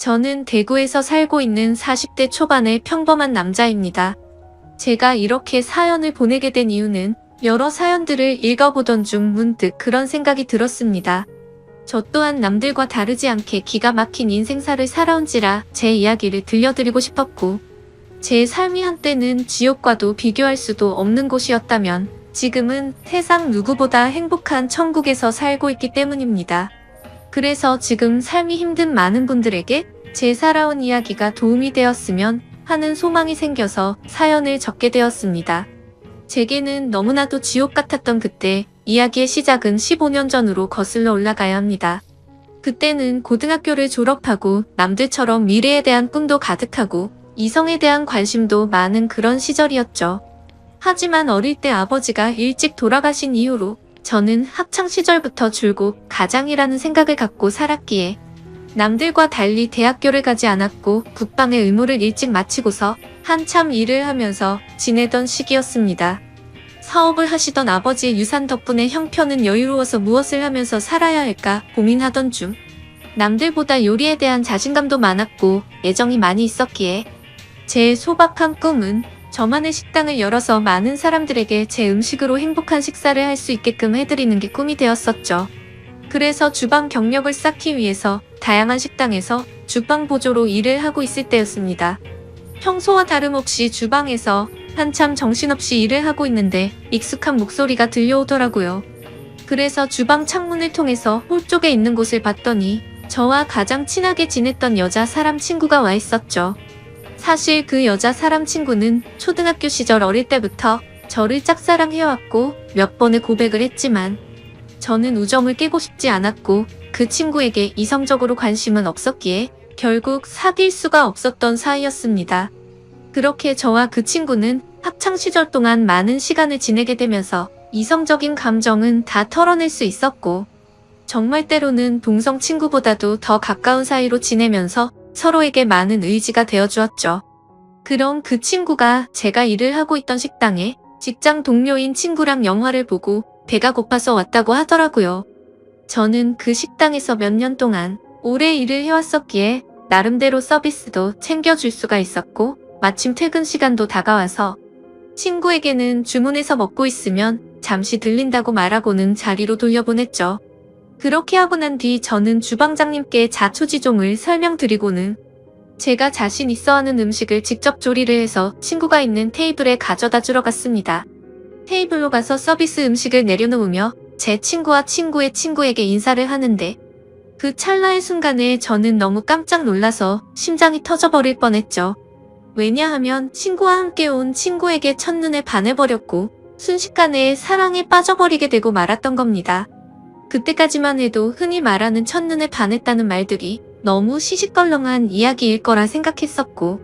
저는 대구에서 살고 있는 40대 초반의 평범한 남자입니다. 제가 이렇게 사연을 보내게 된 이유는 여러 사연들을 읽어보던 중 문득 그런 생각이 들었습니다. 저 또한 남들과 다르지 않게 기가 막힌 인생사를 살아온지라 제 이야기를 들려드리고 싶었고, 제 삶이 한때는 지옥과도 비교할 수도 없는 곳이었다면 지금은 세상 누구보다 행복한 천국에서 살고 있기 때문입니다. 그래서 지금 삶이 힘든 많은 분들에게 제 살아온 이야기가 도움이 되었으면 하는 소망이 생겨서 사연을 적게 되었습니다. 제게는 너무나도 지옥 같았던 그때, 이야기의 시작은 15년 전으로 거슬러 올라가야 합니다. 그때는 고등학교를 졸업하고 남들처럼 미래에 대한 꿈도 가득하고 이성에 대한 관심도 많은 그런 시절이었죠. 하지만 어릴 때 아버지가 일찍 돌아가신 이후로 저는 학창시절부터 줄곧 가장이라는 생각을 갖고 살았기에 남들과 달리 대학교를 가지 않았고 국방의 의무를 일찍 마치고서 한참 일을 하면서 지내던 시기였습니다. 사업을 하시던 아버지의 유산 덕분에 형편은 여유로워서 무엇을 하면서 살아야 할까 고민하던 중 남들보다 요리에 대한 자신감도 많았고 애정이 많이 있었기에 제 소박한 꿈은 저만의 식당을 열어서 많은 사람들에게 제 음식으로 행복한 식사를 할 수 있게끔 해드리는 게 꿈이 되었었죠. 그래서 주방 경력을 쌓기 위해서 다양한 식당에서 주방 보조로 일을 하고 있을 때였습니다. 평소와 다름없이 주방에서 한참 정신없이 일을 하고 있는데 익숙한 목소리가 들려오더라고요. 그래서 주방 창문을 통해서 홀 쪽에 있는 곳을 봤더니 저와 가장 친하게 지냈던 여자 사람 친구가 와 있었죠. 사실 그 여자 사람 친구는 초등학교 시절 어릴 때부터 저를 짝사랑해왔고 몇 번의 고백을 했지만 저는 우정을 깨고 싶지 않았고 그 친구에게 이성적으로 관심은 없었기에 결국 사귈 수가 없었던 사이였습니다. 그렇게 저와 그 친구는 학창시절 동안 많은 시간을 지내게 되면서 이성적인 감정은 다 털어낼 수 있었고 정말 때로는 동성 친구보다도 더 가까운 사이로 지내면서 서로에게 많은 의지가 되어주었죠. 그럼 그 친구가 제가 일을 하고 있던 식당에 직장 동료인 친구랑 영화를 보고 배가 고파서 왔다고 하더라고요. 저는 그 식당에서 몇 년 동안 오래 일을 해왔었기에 나름대로 서비스도 챙겨줄 수가 있었고 마침 퇴근 시간도 다가와서 친구에게는 주문해서 먹고 있으면 잠시 들린다고 말하고는 자리로 돌려보냈죠. 그렇게 하고 난 뒤 저는 주방장님께 자초지종을 설명드리고는 제가 자신 있어 하는 음식을 직접 조리를 해서 친구가 있는 테이블에 가져다 주러 갔습니다. 테이블로 가서 서비스 음식을 내려놓으며 제 친구와 친구의 친구에게 인사를 하는데 그 찰나의 순간에 저는 너무 깜짝 놀라서 심장이 터져버릴 뻔했죠. 왜냐하면 친구와 함께 온 친구에게 첫눈에 반해버렸고 순식간에 사랑에 빠져버리게 되고 말았던 겁니다. 그때까지만 해도 흔히 말하는 첫눈에 반했다는 말들이 너무 시시껄렁한 이야기일 거라 생각했었고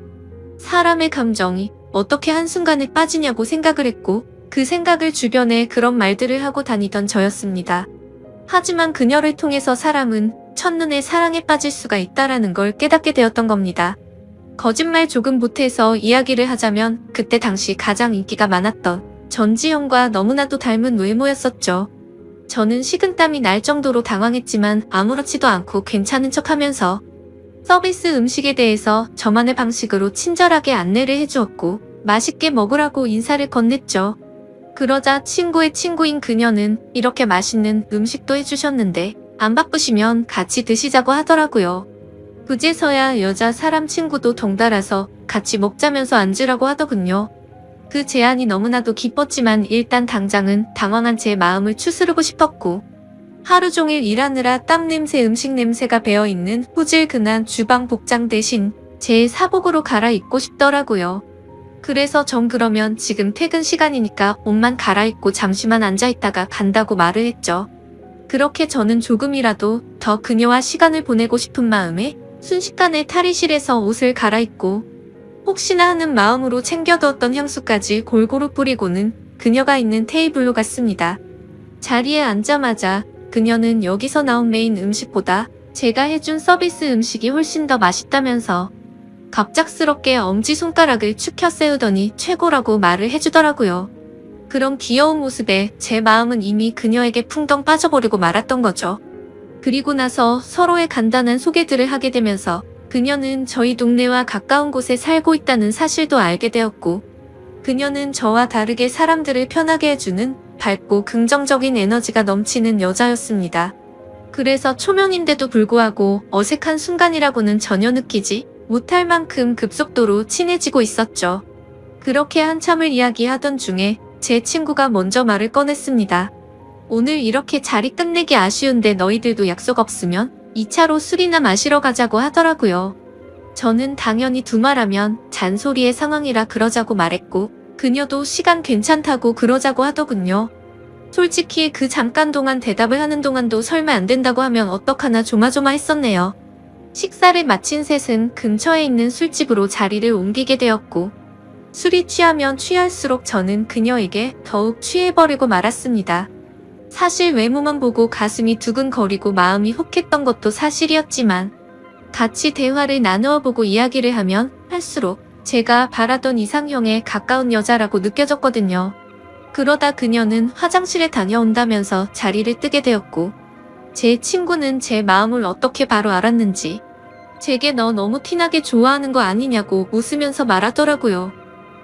사람의 감정이 어떻게 한순간에 빠지냐고 생각을 했고 그 생각을 주변에 그런 말들을 하고 다니던 저였습니다. 하지만 그녀를 통해서 사람은 첫눈에 사랑에 빠질 수가 있다라는 걸 깨닫게 되었던 겁니다. 거짓말 조금 보태서 이야기를 하자면 그때 당시 가장 인기가 많았던 전지현과 너무나도 닮은 외모였었죠. 저는 식은땀이 날 정도로 당황했지만 아무렇지도 않고 괜찮은 척하면서 서비스 음식에 대해서 저만의 방식으로 친절하게 안내를 해주었고 맛있게 먹으라고 인사를 건넸죠. 그러자 친구의 친구인 그녀는 이렇게 맛있는 음식도 해주셨는데 안 바쁘시면 같이 드시자고 하더라고요. 그제서야 여자 사람 친구도 덩달아서 같이 먹자면서 앉으라고 하더군요. 그 제안이 너무나도 기뻤지만 일단 당장은 당황한 제 마음을 추스르고 싶었고 하루 종일 일하느라 땀 냄새 음식 냄새가 배어있는 후질근한 주방 복장 대신 제 사복으로 갈아입고 싶더라고요. 그래서 전 그러면 지금 퇴근 시간이니까 옷만 갈아입고 잠시만 앉아있다가 간다고 말을 했죠. 그렇게 저는 조금이라도 더 그녀와 시간을 보내고 싶은 마음에 순식간에 탈의실에서 옷을 갈아입고 혹시나 하는 마음으로 챙겨두었던 향수까지 골고루 뿌리고는 그녀가 있는 테이블로 갔습니다. 자리에 앉자마자 그녀는 여기서 나온 메인 음식보다 제가 해준 서비스 음식이 훨씬 더 맛있다면서 갑작스럽게 엄지손가락을 축혀 세우더니 최고라고 말을 해주더라고요. 그런 귀여운 모습에 제 마음은 이미 그녀에게 풍덩 빠져버리고 말았던 거죠. 그리고 나서 서로의 간단한 소개들을 하게 되면서 그녀는 저희 동네와 가까운 곳에 살고 있다는 사실도 알게 되었고, 그녀는 저와 다르게 사람들을 편하게 해주는 밝고 긍정적인 에너지가 넘치는 여자였습니다. 그래서 초면인데도 불구하고 어색한 순간이라고는 전혀 느끼지 못할 만큼 급속도로 친해지고 있었죠. 그렇게 한참을 이야기하던 중에 제 친구가 먼저 말을 꺼냈습니다. 오늘 이렇게 자리 끝내기 아쉬운데 너희들도 약속 없으면 2차로 술이나 마시러 가자고 하더라고요. 저는 당연히 두말하면 잔소리의 상황이라 그러자고 말했고, 그녀도 시간 괜찮다고 그러자고 하더군요. 솔직히 그 잠깐 동안 대답을 하는 동안도 설마 안 된다고 하면 어떡하나 조마조마했었네요. 식사를 마친 셋은 근처에 있는 술집으로 자리를 옮기게 되었고, 술이 취하면 취할수록 저는 그녀에게 더욱 취해버리고 말았습니다. 사실 외모만 보고 가슴이 두근거리고 마음이 혹했던 것도 사실이었지만, 같이 대화를 나누어 보고 이야기를 하면 할수록 제가 바라던 이상형에 가까운 여자라고 느껴졌거든요. 그러다 그녀는 화장실에 다녀온다면서 자리를 뜨게 되었고, 제 친구는 제 마음을 어떻게 바로 알았는지 제게 너 너무 티나게 좋아하는 거 아니냐고 웃으면서 말하더라고요.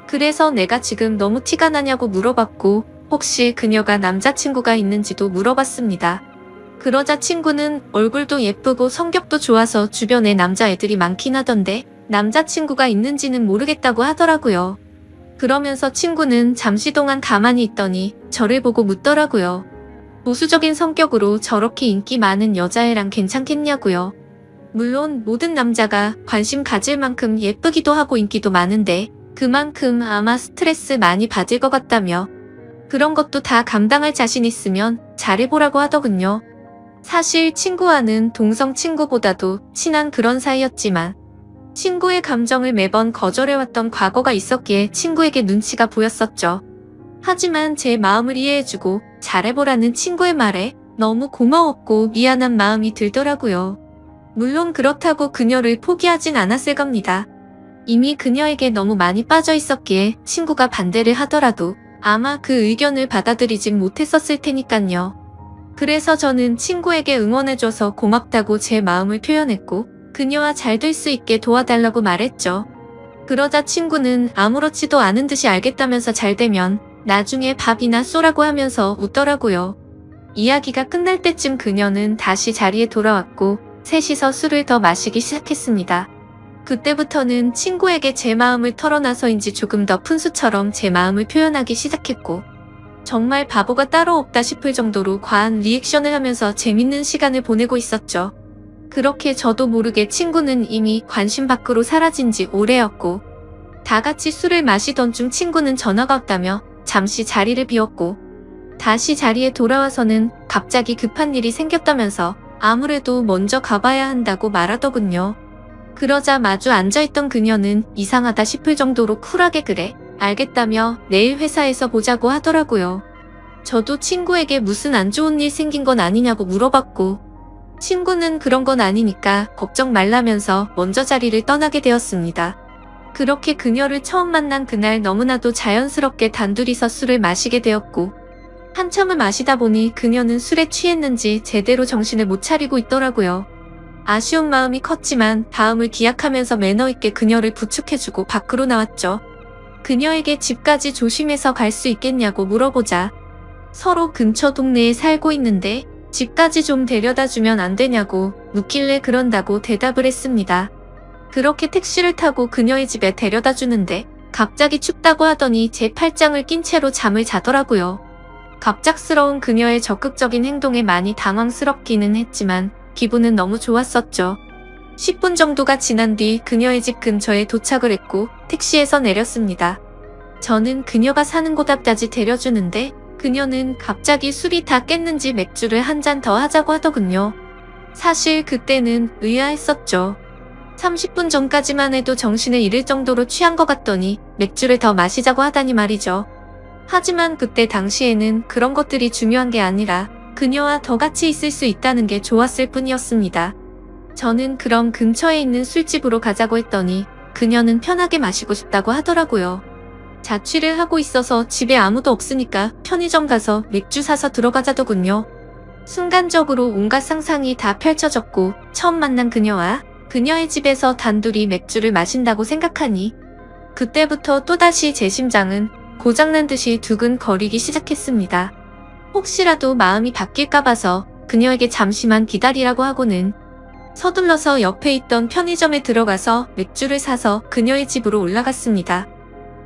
그래서 내가 지금 너무 티가 나냐고 물어봤고, 혹시 그녀가 남자친구가 있는지도 물어봤습니다. 그러자 친구는 얼굴도 예쁘고 성격도 좋아서 주변에 남자애들이 많긴 하던데 남자친구가 있는지는 모르겠다고 하더라고요. 그러면서 친구는 잠시 동안 가만히 있더니 저를 보고 묻더라고요. 보수적인 성격으로 저렇게 인기 많은 여자애랑 괜찮겠냐고요. 물론 모든 남자가 관심 가질 만큼 예쁘기도 하고 인기도 많은데 그만큼 아마 스트레스 많이 받을 것 같다며 그런 것도 다 감당할 자신 있으면 잘해보라고 하더군요. 사실 친구와는 동성 친구보다도 친한 그런 사이였지만 친구의 감정을 매번 거절해왔던 과거가 있었기에 친구에게 눈치가 보였었죠. 하지만 제 마음을 이해해주고 잘해보라는 친구의 말에 너무 고마웠고 미안한 마음이 들더라고요. 물론 그렇다고 그녀를 포기하진 않았을 겁니다. 이미 그녀에게 너무 많이 빠져 있었기에 친구가 반대를 하더라도 아마 그 의견을 받아들이진 못했었을 테니깐요. 그래서 저는 친구에게 응원해줘서 고맙다고 제 마음을 표현했고 그녀와 잘 될 수 있게 도와달라고 말했죠. 그러자 친구는 아무렇지도 않은 듯이 알겠다면서 잘 되면 나중에 밥이나 쏘라고 하면서 웃더라고요. 이야기가 끝날 때쯤 그녀는 다시 자리에 돌아왔고 셋이서 술을 더 마시기 시작했습니다. 그때부터는 친구에게 제 마음을 털어놔서인지 조금 더 푼수처럼 제 마음을 표현하기 시작했고 정말 바보가 따로 없다 싶을 정도로 과한 리액션을 하면서 재밌는 시간을 보내고 있었죠. 그렇게 저도 모르게 친구는 이미 관심 밖으로 사라진 지 오래였고 다 같이 술을 마시던 중 친구는 전화가 왔다며 잠시 자리를 비웠고 다시 자리에 돌아와서는 갑자기 급한 일이 생겼다면서 아무래도 먼저 가봐야 한다고 말하더군요. 그러자 마주 앉아있던 그녀는 이상하다 싶을 정도로 쿨하게 그래 알겠다며 내일 회사에서 보자고 하더라고요. 저도 친구에게 무슨 안 좋은 일 생긴 건 아니냐고 물어봤고 친구는 그런 건 아니니까 걱정 말라면서 먼저 자리를 떠나게 되었습니다. 그렇게 그녀를 처음 만난 그날 너무나도 자연스럽게 단둘이서 술을 마시게 되었고 한참을 마시다 보니 그녀는 술에 취했는지 제대로 정신을 못 차리고 있더라고요. 아쉬운 마음이 컸지만 다음을 기약하면서 매너 있게 그녀를 부축해주고 밖으로 나왔죠. 그녀에게 집까지 조심해서 갈 수 있겠냐고 물어보자 서로 근처 동네에 살고 있는데 집까지 좀 데려다 주면 안 되냐고 묻길래 그런다고 대답을 했습니다. 그렇게 택시를 타고 그녀의 집에 데려다 주는데 갑자기 춥다고 하더니 제 팔짱을 낀 채로 잠을 자더라고요. 갑작스러운 그녀의 적극적인 행동에 많이 당황스럽기는 했지만 기분은 너무 좋았었죠. 10분 정도가 지난 뒤 그녀의 집 근처에 도착을 했고 택시에서 내렸습니다. 저는 그녀가 사는 곳 앞까지 데려주는데 그녀는 갑자기 술이 다 깼는지 맥주를 한 잔 더 하자고 하더군요. 사실 그때는 의아했었죠. 30분 전까지만 해도 정신을 잃을 정도로 취한 것 같더니 맥주를 더 마시자고 하다니 말이죠. 하지만 그때 당시에는 그런 것들이 중요한 게 아니라 그녀와 더 같이 있을 수 있다는 게 좋았을 뿐이었습니다. 저는 그럼 근처에 있는 술집으로 가자고 했더니 그녀는 편하게 마시고 싶다고 하더라고요. 자취를 하고 있어서 집에 아무도 없으니까 편의점 가서 맥주 사서 들어가자더군요. 순간적으로 온갖 상상이 다 펼쳐졌고 처음 만난 그녀와 그녀의 집에서 단둘이 맥주를 마신다고 생각하니 그때부터 또다시 제 심장은 고장난 듯이 두근거리기 시작했습니다. 혹시라도 마음이 바뀔까 봐서 그녀에게 잠시만 기다리라고 하고는 서둘러서 옆에 있던 편의점에 들어가서 맥주를 사서 그녀의 집으로 올라갔습니다.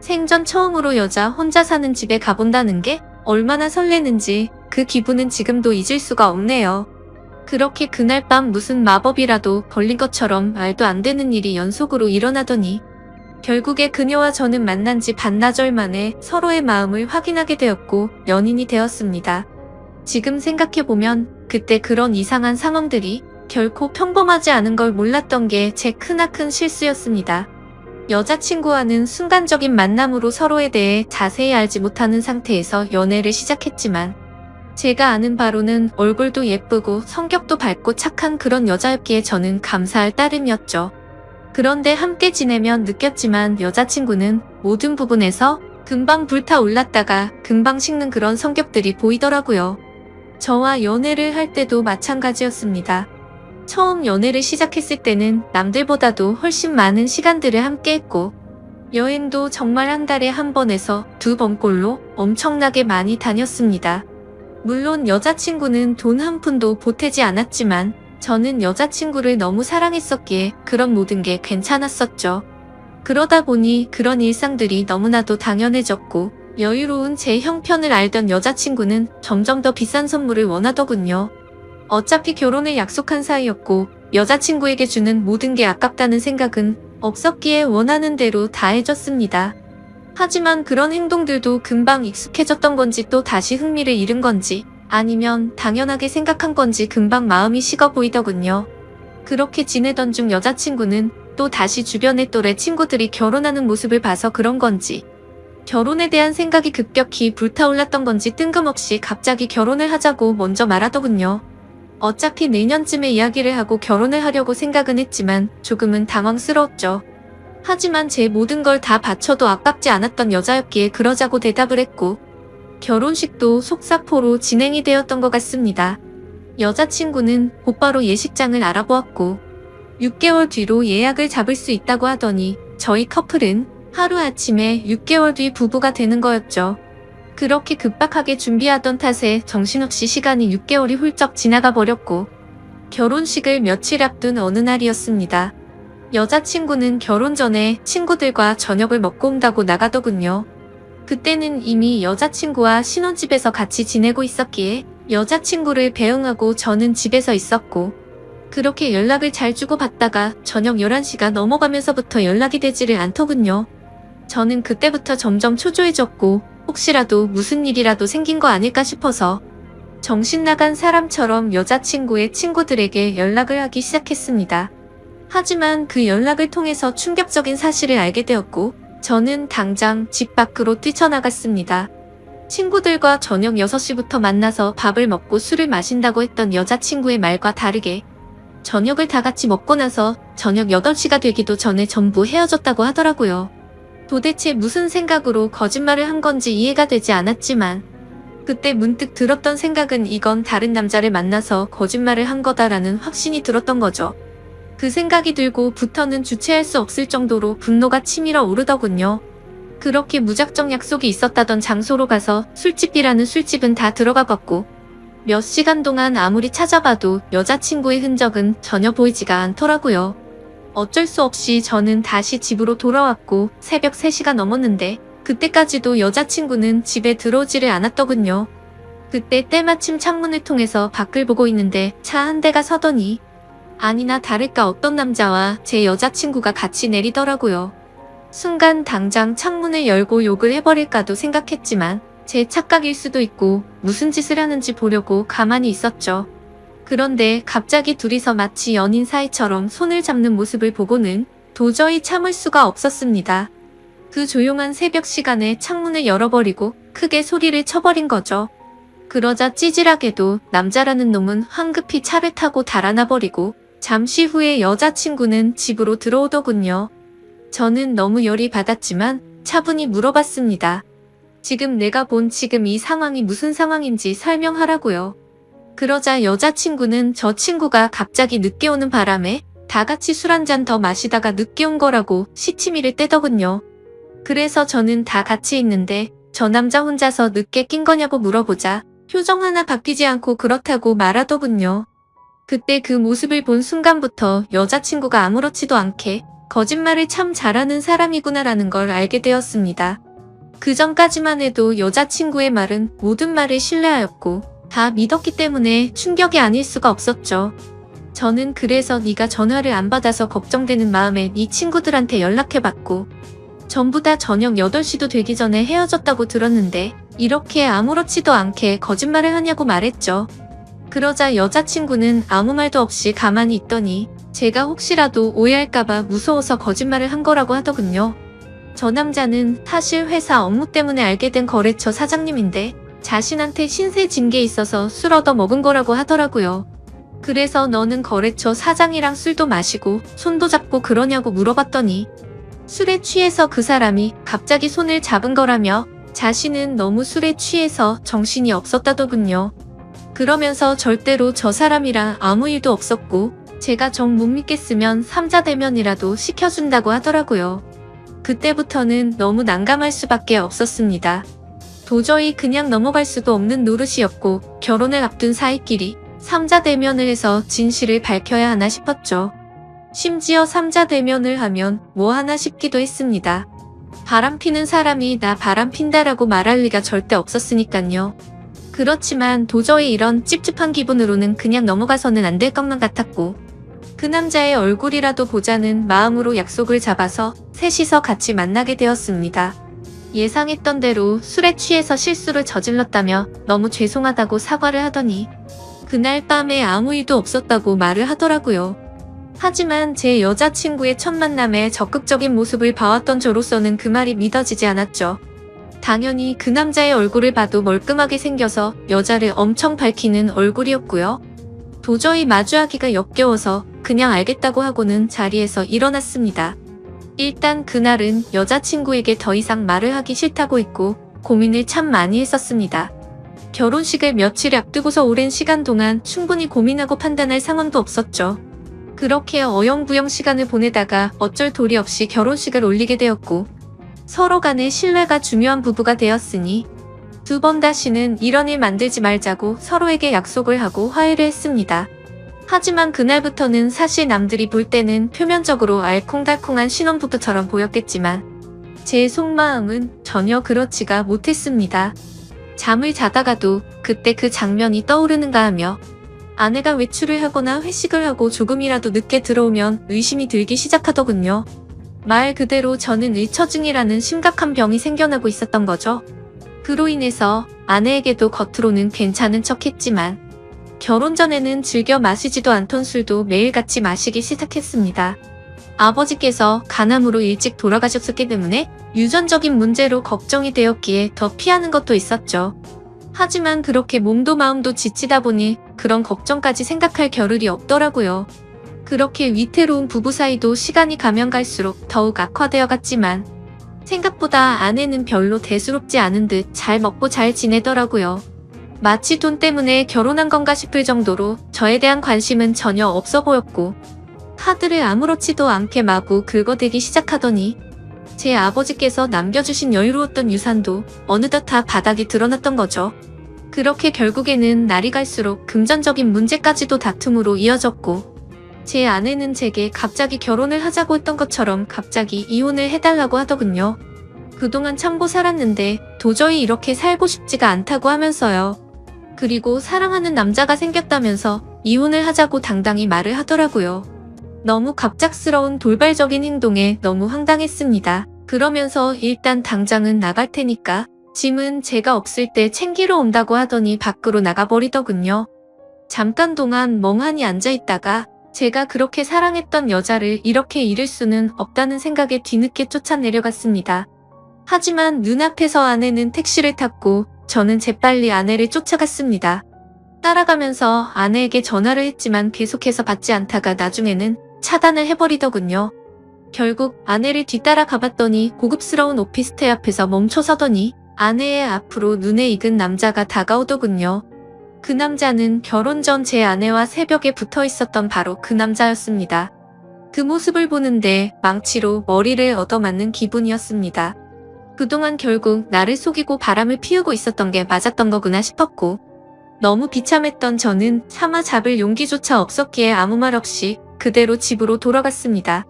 생전 처음으로 여자 혼자 사는 집에 가본다는 게 얼마나 설레는지 그 기분은 지금도 잊을 수가 없네요. 그렇게 그날 밤 무슨 마법이라도 걸린 것처럼 말도 안 되는 일이 연속으로 일어나더니 결국에 그녀와 저는 만난 지 반나절 만에 서로의 마음을 확인하게 되었고 연인이 되었습니다. 지금 생각해보면 그때 그런 이상한 상황들이 결코 평범하지 않은 걸 몰랐던 게 제 크나큰 실수였습니다. 여자친구와는 순간적인 만남으로 서로에 대해 자세히 알지 못하는 상태에서 연애를 시작했지만 제가 아는 바로는 얼굴도 예쁘고 성격도 밝고 착한 그런 여자였기에 저는 감사할 따름이었죠. 그런데 함께 지내면 느꼈지만 여자친구는 모든 부분에서 금방 불타올랐다가 금방 식는 그런 성격들이 보이더라고요. 저와 연애를 할 때도 마찬가지였습니다. 처음 연애를 시작했을 때는 남들보다도 훨씬 많은 시간들을 함께 했고 여행도 정말 한 달에 한 번에서 2번꼴로 엄청나게 많이 다녔습니다. 물론 여자친구는 돈 한 푼도 보태지 않았지만 저는 여자친구를 너무 사랑했었기에 그런 모든 게 괜찮았었죠. 그러다 보니 그런 일상들이 너무나도 당연해졌고 여유로운 제 형편을 알던 여자친구는 점점 더 비싼 선물을 원하더군요. 어차피 결혼을 약속한 사이였고 여자친구에게 주는 모든 게 아깝다는 생각은 없었기에 원하는 대로 다 해줬습니다. 하지만 그런 행동들도 금방 익숙해졌던 건지 또 다시 흥미를 잃은 건지 아니면 당연하게 생각한 건지 금방 마음이 식어 보이더군요. 그렇게 지내던 중 여자친구는 또 다시 주변의 또래 친구들이 결혼하는 모습을 봐서 그런 건지 결혼에 대한 생각이 급격히 불타올랐던 건지 뜬금없이 갑자기 결혼을 하자고 먼저 말하더군요. 어차피 내년쯤에 이야기를 하고 결혼을 하려고 생각은 했지만 조금은 당황스러웠죠. 하지만 제 모든 걸 다 바쳐도 아깝지 않았던 여자였기에 그러자고 대답을 했고 결혼식도 속사포로 진행이 되었던 것 같습니다. 여자친구는 곧바로 예식장을 알아보았고 6개월 뒤로 예약을 잡을 수 있다고 하더니 저희 커플은 하루아침에 6개월 뒤 부부가 되는 거였죠. 그렇게 급박하게 준비하던 탓에 정신없이 시간이 6개월이 훌쩍 지나가 버렸고 결혼식을 며칠 앞둔 어느 날이었습니다. 여자친구는 결혼 전에 친구들과 저녁을 먹고 온다고 나가더군요. 그때는 이미 여자친구와 신혼집에서 같이 지내고 있었기에 여자친구를 배웅하고 저는 집에서 있었고 그렇게 연락을 잘 주고받다가 저녁 11시가 넘어가면서부터 연락이 되지를 않더군요. 저는 그때부터 점점 초조해졌고 혹시라도 무슨 일이라도 생긴 거 아닐까 싶어서 정신 나간 사람처럼 여자친구의 친구들에게 연락을 하기 시작했습니다. 하지만 그 연락을 통해서 충격적인 사실을 알게 되었고 저는 당장 집 밖으로 뛰쳐나갔습니다. 친구들과 저녁 6시부터 만나서 밥을 먹고 술을 마신다고 했던 여자친구의 말과 다르게 저녁을 다 같이 먹고 나서 저녁 8시가 되기도 전에 전부 헤어졌다고 하더라고요. 도대체 무슨 생각으로 거짓말을 한 건지 이해가 되지 않았지만 그때 문득 들었던 생각은 이건 다른 남자를 만나서 거짓말을 한 거다라는 확신이 들었던 거죠. 그 생각이 들고부터는 주체할 수 없을 정도로 분노가 치밀어 오르더군요. 그렇게 무작정 약속이 있었다던 장소로 가서 술집이라는 술집은 다 들어가 봤고 몇 시간 동안 아무리 찾아봐도 여자친구의 흔적은 전혀 보이지가 않더라고요. 어쩔 수 없이 저는 다시 집으로 돌아왔고 새벽 3시가 넘었는데 그때까지도 여자친구는 집에 들어오지를 않았더군요. 그때 때마침 창문을 통해서 밖을 보고 있는데 차 한 대가 서더니 아니나 다를까 어떤 남자와 제 여자친구가 같이 내리더라고요. 순간 당장 창문을 열고 욕을 해버릴까도 생각했지만 제 착각일 수도 있고 무슨 짓을 하는지 보려고 가만히 있었죠. 그런데 갑자기 둘이서 마치 연인 사이처럼 손을 잡는 모습을 보고는 도저히 참을 수가 없었습니다. 그 조용한 새벽 시간에 창문을 열어버리고 크게 소리를 쳐버린 거죠. 그러자 찌질하게도 남자라는 놈은 황급히 차를 타고 달아나버리고 잠시 후에 여자친구는 집으로 들어오더군요. 저는 너무 열이 받았지만 차분히 물어봤습니다. 지금 내가 본 지금 이 상황이 무슨 상황인지 설명하라고요. 그러자 여자친구는 저 친구가 갑자기 늦게 오는 바람에 다 같이 술 한 잔 더 마시다가 늦게 온 거라고 시치미를 떼더군요. 그래서 저는 다 같이 있는데 저 남자 혼자서 늦게 낀 거냐고 물어보자 표정 하나 바뀌지 않고 그렇다고 말하더군요. 그때 그 모습을 본 순간부터 여자친구가 아무렇지도 않게 거짓말을 참 잘하는 사람이구나라는 걸 알게 되었습니다. 그 전까지만 해도 여자친구의 말은 모든 말을 신뢰하였고 다 믿었기 때문에 충격이 아닐 수가 없었죠. 저는 그래서 네가 전화를 안 받아서 걱정되는 마음에 네 친구들한테 연락해봤고 전부 다 저녁 8시도 되기 전에 헤어졌다고 들었는데 이렇게 아무렇지도 않게 거짓말을 하냐고 말했죠. 그러자 여자친구는 아무 말도 없이 가만히 있더니 제가 혹시라도 오해할까봐 무서워서 거짓말을 한 거라고 하더군요. 저 남자는 사실 회사 업무 때문에 알게 된 거래처 사장님인데 자신한테 신세 진 게 있어서 술 얻어 먹은 거라고 하더라고요. 그래서 너는 거래처 사장이랑 술도 마시고 손도 잡고 그러냐고 물어봤더니 술에 취해서 그 사람이 갑자기 손을 잡은 거라며 자신은 너무 술에 취해서 정신이 없었다더군요. 그러면서 절대로 저 사람이랑 아무 일도 없었고 제가 정 못 믿겠으면 삼자대면이라도 시켜준다고 하더라고요. 그때부터는 너무 난감할 수밖에 없었습니다. 도저히 그냥 넘어갈 수도 없는 노릇이었고 결혼을 앞둔 사이끼리 삼자대면을 해서 진실을 밝혀야 하나 싶었죠. 심지어 삼자대면을 하면 뭐 하나 싶기도 했습니다. 바람피는 사람이 나 바람핀다라고 말할 리가 절대 없었으니깐요. 그렇지만 도저히 이런 찝찝한 기분으로는 그냥 넘어가서는 안 될 것만 같았고 그 남자의 얼굴이라도 보자는 마음으로 약속을 잡아서 셋이서 같이 만나게 되었습니다. 예상했던 대로 술에 취해서 실수를 저질렀다며 너무 죄송하다고 사과를 하더니 그날 밤에 아무 일도 없었다고 말을 하더라고요. 하지만 제 여자친구의 첫 만남에 적극적인 모습을 봐왔던 저로서는 그 말이 믿어지지 않았죠. 당연히 그 남자의 얼굴을 봐도 멀끔하게 생겨서 여자를 엄청 밝히는 얼굴이었고요. 도저히 마주하기가 역겨워서 그냥 알겠다고 하고는 자리에서 일어났습니다. 일단 그날은 여자친구에게 더 이상 말을 하기 싫다고 했고 고민을 참 많이 했었습니다. 결혼식을 며칠 앞두고서 오랜 시간 동안 충분히 고민하고 판단할 상황도 없었죠. 그렇게 어영부영 시간을 보내다가 어쩔 도리 없이 결혼식을 올리게 되었고 서로 간의 신뢰가 중요한 부부가 되었으니 두 번 다시는 이런 일 만들지 말자고 서로에게 약속을 하고 화해를 했습니다. 하지만 그날부터는 사실 남들이 볼 때는 표면적으로 알콩달콩한 신혼부부처럼 보였겠지만 제 속마음은 전혀 그렇지가 못했습니다. 잠을 자다가도 그때 그 장면이 떠오르는가 하며 아내가 외출을 하거나 회식을 하고 조금이라도 늦게 들어오면 의심이 들기 시작하더군요. 말 그대로 저는 일처증이라는 심각한 병이 생겨나고 있었던 거죠. 그로 인해서 아내에게도 겉으로는 괜찮은 척했지만 결혼 전에는 즐겨 마시지도 않던 술도 매일같이 마시기 시작했습니다. 아버지께서 간암으로 일찍 돌아가셨기 때문에 유전적인 문제로 걱정이 되었기에 더 피하는 것도 있었죠. 하지만 그렇게 몸도 마음도 지치다 보니 그런 걱정까지 생각할 겨를이 없더라고요. 그렇게 위태로운 부부 사이도 시간이 가면 갈수록 더욱 악화되어 갔지만 생각보다 아내는 별로 대수롭지 않은 듯 잘 먹고 잘 지내더라고요. 마치 돈 때문에 결혼한 건가 싶을 정도로 저에 대한 관심은 전혀 없어 보였고 카드를 아무렇지도 않게 마구 긁어대기 시작하더니 제 아버지께서 남겨주신 여유로웠던 유산도 어느덧 다 바닥이 드러났던 거죠. 그렇게 결국에는 날이 갈수록 금전적인 문제까지도 다툼으로 이어졌고 제 아내는 제게 갑자기 결혼을 하자고 했던 것처럼 갑자기 이혼을 해달라고 하더군요. 그동안 참고 살았는데 도저히 이렇게 살고 싶지가 않다고 하면서요. 그리고 사랑하는 남자가 생겼다면서 이혼을 하자고 당당히 말을 하더라고요. 너무 갑작스러운 돌발적인 행동에 너무 황당했습니다. 그러면서 일단 당장은 나갈 테니까 짐은 제가 없을 때 챙기러 온다고 하더니 밖으로 나가버리더군요. 잠깐 동안 멍하니 앉아있다가 제가 그렇게 사랑했던 여자를 이렇게 잃을 수는 없다는 생각에 뒤늦게 쫓아내려갔습니다. 하지만 눈앞에서 아내는 택시를 탔고 저는 재빨리 아내를 쫓아갔습니다. 따라가면서 아내에게 전화를 했지만 계속해서 받지 않다가 나중에는 차단을 해버리더군요. 결국 아내를 뒤따라 가봤더니 고급스러운 오피스텔 앞에서 멈춰서더니 아내의 앞으로 눈에 익은 남자가 다가오더군요. 그 남자는 결혼 전 제 아내와 새벽에 붙어 있었던 바로 그 남자였습니다. 그 모습을 보는데 망치로 머리를 얻어맞는 기분이었습니다. 그동안 결국 나를 속이고 바람을 피우고 있었던 게 맞았던 거구나 싶었고, 너무 비참했던 저는 참아 잡을 용기조차 없었기에 아무 말 없이 그대로 집으로 돌아갔습니다.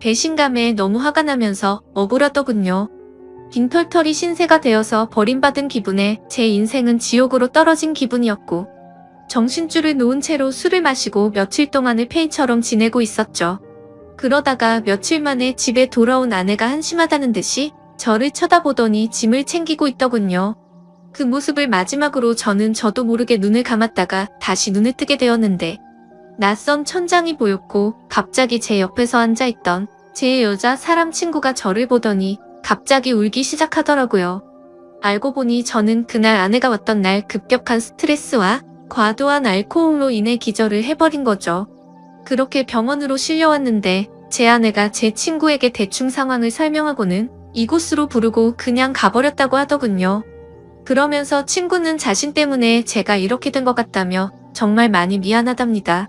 배신감에 너무 화가 나면서 억울하더군요. 빈털털이 신세가 되어서 버림받은 기분에 제 인생은 지옥으로 떨어진 기분이었고, 정신줄을 놓은 채로 술을 마시고 며칠 동안을 페이처럼 지내고 있었죠. 그러다가 며칠 만에 집에 돌아온 아내가 한심하다는 듯이 저를 쳐다보더니 짐을 챙기고 있더군요. 그 모습을 마지막으로 저는 저도 모르게 눈을 감았다가 다시 눈을 뜨게 되었는데, 낯선 천장이 보였고 갑자기 제 옆에서 앉아있던 제 여자 사람 친구가 저를 보더니 갑자기 울기 시작하더라고요. 알고 보니 저는 그날 아내가 왔던 날 급격한 스트레스와 과도한 알코올로 인해 기절을 해버린 거죠. 그렇게 병원으로 실려왔는데 제 아내가 제 친구에게 대충 상황을 설명하고는 이곳으로 부르고 그냥 가버렸다고 하더군요. 그러면서 친구는 자신 때문에 제가 이렇게 된 것 같다며 정말 많이 미안하답니다.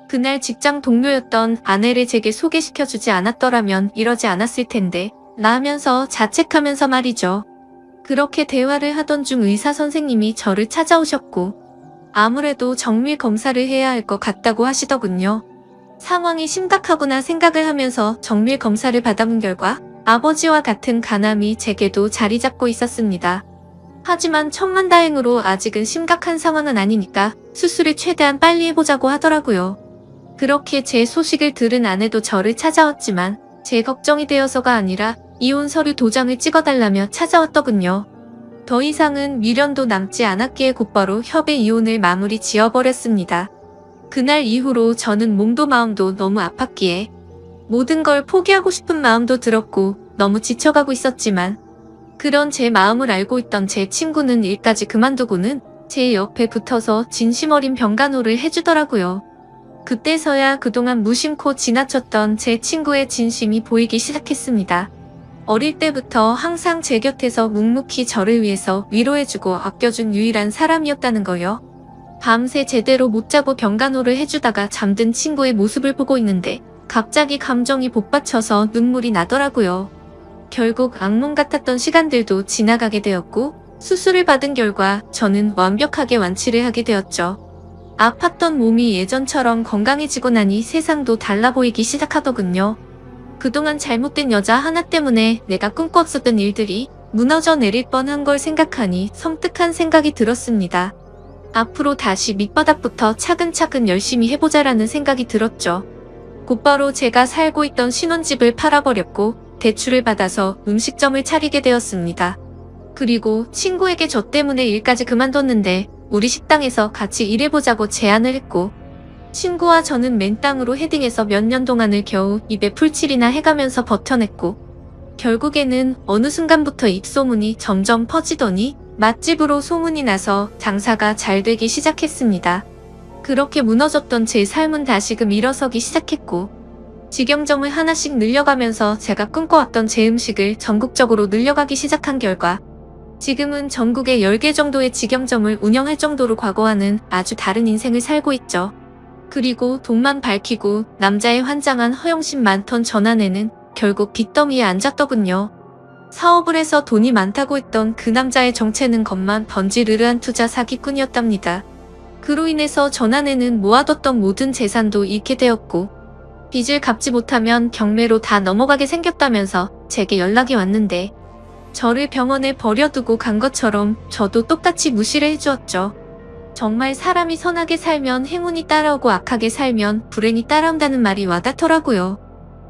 그날 직장 동료였던 아내를 제게 소개시켜주지 않았더라면 이러지 않았을 텐데 라면서 자책하면서 말이죠. 그렇게 대화를 하던 중 의사 선생님이 저를 찾아오셨고, 아무래도 정밀 검사를 해야 할 것 같다고 하시더군요. 상황이 심각하구나 생각을 하면서 정밀 검사를 받아본 결과 아버지와 같은 간암이 제게도 자리 잡고 있었습니다. 하지만 천만다행으로 아직은 심각한 상황은 아니니까 수술을 최대한 빨리 해보자고 하더라고요. 그렇게 제 소식을 들은 아내도 저를 찾아왔지만 제 걱정이 되어서가 아니라 이혼 서류 도장을 찍어달라며 찾아왔더군요. 더 이상은 미련도 남지 않았기에 곧바로 협의 이혼을 마무리 지어버렸습니다. 그날 이후로 저는 몸도 마음도 너무 아팠기에 모든 걸 포기하고 싶은 마음도 들었고 너무 지쳐가고 있었지만, 그런 제 마음을 알고 있던 제 친구는 일까지 그만두고는 제 옆에 붙어서 진심 어린 병간호를 해주더라고요. 그때서야 그동안 무심코 지나쳤던 제 친구의 진심이 보이기 시작했습니다. 어릴 때부터 항상 제 곁에서 묵묵히 저를 위해서 위로해주고 아껴준 유일한 사람이었다는 거요. 밤새 제대로 못 자고 병간호를 해주다가 잠든 친구의 모습을 보고 있는데 갑자기 감정이 복받쳐서 눈물이 나더라고요. 결국 악몽 같았던 시간들도 지나가게 되었고, 수술을 받은 결과 저는 완벽하게 완치를 하게 되었죠. 아팠던 몸이 예전처럼 건강해지고 나니 세상도 달라 보이기 시작하더군요. 그동안 잘못된 여자 하나 때문에 내가 꿈꿨었던 일들이 무너져 내릴 뻔한 걸 생각하니 섬뜩한 생각이 들었습니다. 앞으로 다시 밑바닥부터 차근차근 열심히 해보자라는 생각이 들었죠. 곧바로 제가 살고 있던 신혼집을 팔아버렸고 대출을 받아서 음식점을 차리게 되었습니다. 그리고 친구에게 저 때문에 일까지 그만뒀는데 우리 식당에서 같이 일해보자고 제안을 했고, 친구와 저는 맨땅으로 헤딩해서 몇 년 동안을 겨우 입에 풀칠이나 해가면서 버텨냈고, 결국에는 어느 순간부터 입소문이 점점 퍼지더니 맛집으로 소문이 나서 장사가 잘 되기 시작했습니다. 그렇게 무너졌던 제 삶은 다시금 일어서기 시작했고, 직영점을 하나씩 늘려가면서 제가 꿈꿔왔던 제 음식을 전국적으로 늘려가기 시작한 결과 지금은 전국에 10개 정도의 직영점을 운영할 정도로 과거와는 아주 다른 인생을 살고 있죠. 그리고 돈만 밝히고 남자의 환장한 허영심 많던 전 아내는 결국 빚더미에 앉았더군요. 사업을 해서 돈이 많다고 했던 그 남자의 정체는 겉만 번지르르한 투자 사기꾼이었답니다. 그로 인해서 전 아내는 모아뒀던 모든 재산도 잃게 되었고, 빚을 갚지 못하면 경매로 다 넘어가게 생겼다면서 제게 연락이 왔는데, 저를 병원에 버려두고 간 것처럼 저도 똑같이 무시를 해주었죠. 정말 사람이 선하게 살면 행운이 따라오고 악하게 살면 불행이 따라온다는 말이 와닿더라고요.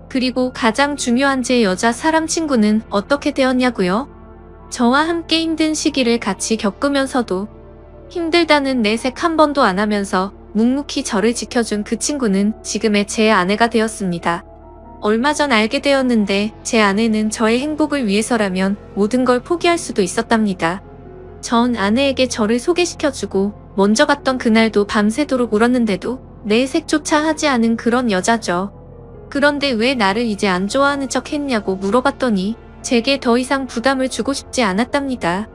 그리고 가장 중요한 제 여자 사람 친구는 어떻게 되었냐고요? 저와 함께 힘든 시기를 같이 겪으면서도 힘들다는 내색 한 번도 안 하면서 묵묵히 저를 지켜준 그 친구는 지금의 제 아내가 되었습니다. 얼마 전 알게 되었는데 제 아내는 저의 행복을 위해서라면 모든 걸 포기할 수도 있었답니다. 전 아내에게 저를 소개시켜주고 먼저 갔던 그날도 밤새도록 울었는데도 내색조차 하지 않은 그런 여자죠. 그런데 왜 나를 이제 안 좋아하는 척 했냐고 물어봤더니 제게 더 이상 부담을 주고 싶지 않았답니다.